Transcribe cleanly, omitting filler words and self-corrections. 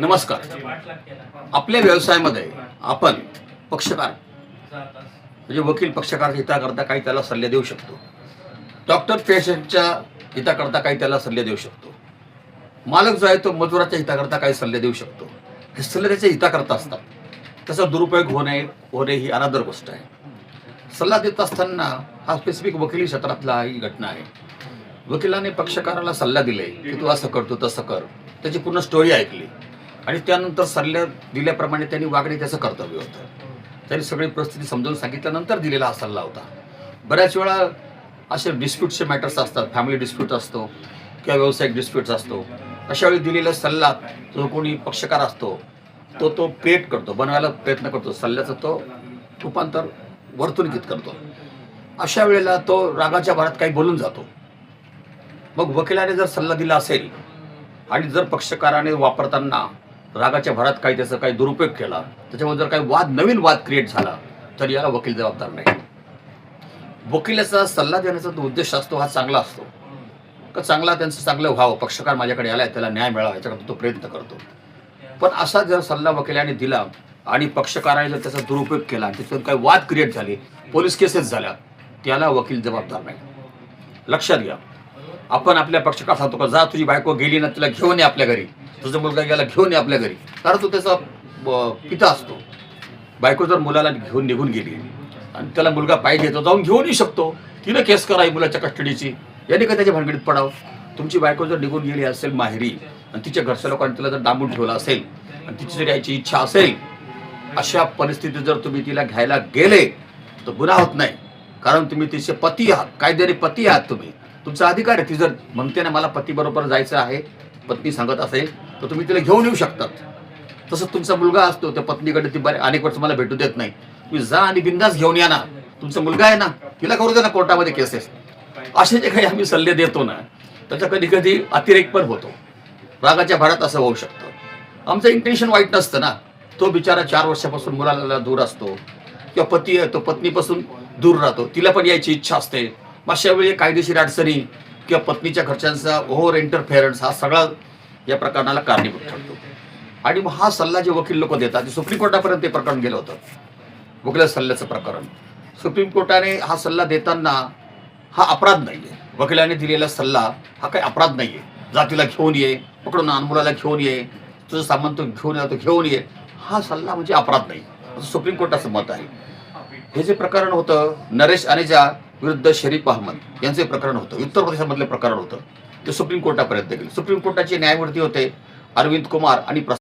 नमस्कार. आपल्या व्यवसायामध्ये आपण पक्षकार म्हणजे वकील पक्षकाराच्या हिताकरता काही त्याला सल्ले देऊ शकतो. डॉक्टर पेशंटच्या हिताकरता काही त्याला सल्ले देऊ शकतो. मालक जो आहे तो मजुराच्या हिताकरता काही सल्ले देऊ शकतो. हे सल्ले त्याच्या हिताकरता असतात. त्याचा दुरुपयोग होणे ही अनादर गोष्ट आहे. सल्ला देत असताना हा स्पेसिफिक वकिली क्षेत्रातला ही घटना आहे. वकिलाने पक्षकाराला सल्ला दिले की तू असं कर, तू तसं कर. त्याची पूर्ण स्टोरी ऐकली आणि त्यानंतर सल्ले दिल्याप्रमाणे त्यांनी वागणे त्याचं कर्तव्य होतं. त्यांनी सगळी परिस्थिती समजावून सांगितल्यानंतर दिलेला हा सल्ला होता. बऱ्याच वेळा असे डिस्प्यूटचे मॅटर्स असतात, फॅमिली डिस्प्यूट असतो किंवा व्यावसायिक डिस्प्यूट्स असतो. अशा वेळी दिलेला सल्ला जो कोणी पक्षकार असतो तो क्रिएट करतो, बनवायला प्रयत्न करतो. सल्ल्याचं तो रूपांतर वर्तणुकीत करतो. अशा वेळेला तो रागाच्या भरात काही बोलून जातो. मग वकिलाने जर सल्ला दिला असेल आणि जर पक्षकाराने वापरताना रागाच्या भरात त्याचा काही दुरुपयोग केला, त्याच्यामुळे जर काही नवीन वाद क्रिएट झाला तर याला वकील जबाबदार नाही. वकिलाचा सल्ला देण्याचा तो उद्देश असतो हा चांगला असतो का त्यांचं चांगलं व्हावं, पक्षकार माझ्याकडे आलाय त्याला न्याय मिळावा याच्याकरता तो प्रयत्न करतो. पण असा जर सल्ला वकिलाने दिला आणि पक्षकाराने जर त्याचा दुरुपयोग केला, त्याच्यात काही वाद क्रिएट झाले, पोलीस केसेस झाल्या, त्याला वकील जबाबदार नाही. लक्षात घ्या. आपण आपल्या पक्षकार सांगतो का जा तुझी बायको गेली ना तिला घेऊन ये आपल्या घरी, तुझा मुलगा गेला घेऊन ये आपल्या घरी, कारण तो त्याचा पिता असतो. बायको जर मुलाला घेऊन निघून गेली आणि त्याला मुलगा पाहिजे तो जाऊन घेऊन येऊ शकतो. तिनं केस करावी मुलाच्या कस्टडीची, याने का त्याच्या भानगडीत पडावं. तुमची बायको जर निघून गेली असेल माहेरी आणि तिच्या घरच्या लोकांनी तिला जर डांबून ठेवलं असेल आणि तिची जर यायची इच्छा असेल, अशा परिस्थितीत जर तुम्ही तिला घ्यायला गेले तर गुन्हा होत नाही, कारण तुम्ही तिचे पती आहात, कायद्याने पती आहात. तुम्ही तुमचा अधिकार आहे. ती जर म्हणते ना मला पती बरोबर जायचं आहे, पत्नी सांगत असेल तर तुम्ही तिला घेऊन येऊ शकतात. तसंच तुमचा मुलगा असतो, त्या पत्नीकडे ती अनेक वर्ष मला भेटू देत नाही, तुम्ही जा आणि बिंदास घेऊन या ना, तुमचा मुलगा आहे ना, तिला करू दे ना कोर्टामध्ये केसेस. असे जे काही आम्ही सल्ले देतो ना त्याचा कधी कधी अतिरेक पण होतो. रागाच्या भरात असं होऊ शकतं. आमचं इंटेन्शन वाईट नसतं ना. तो बिचारा 4 वर्षापासून मुलाला दूर असतो किंवा पती आहे तो पत्नीपासून दूर राहतो, तिला पण यायची इच्छा असते. अशा वेळी कायदेशीर अडचणी किंवा पत्नीच्या घरच्यांचा ओव्हर इंटरफेरन्स हा सगळा या प्रकरणाला कारणीभूत ठरतो. आणि मग हा सल्ला जे वकील लोक देतात, सुप्रीम कोर्टापर्यंत ते प्रकरण गेलं होतं, वकील सल्ल्याचं प्रकरण. सुप्रीम कोर्टाने हा सल्ला देताना हा अपराध नाहीये, वकिलाने दिलेला सल्ला हा काही अपराध नाहीये. जातीला घेऊन ये, पकडून आण, मुलाला घेऊन ये, तुझं सामान तो घेऊन ये, हा सल्ला म्हणजे अपराध नाही, असं सुप्रीम कोर्टाचं मत आहे. हे जे प्रकरण होतं नरेश अनेजा विरुद्ध शरीफ अहमद यांचे प्रकरण होतं, उत्तर प्रदेशामधलं प्रकरण होतं, ते सुप्रीम कोर्टापर्यंत गेले. सुप्रीम कोर्टाचे न्यायमूर्ती होते अरविंद कुमार आणि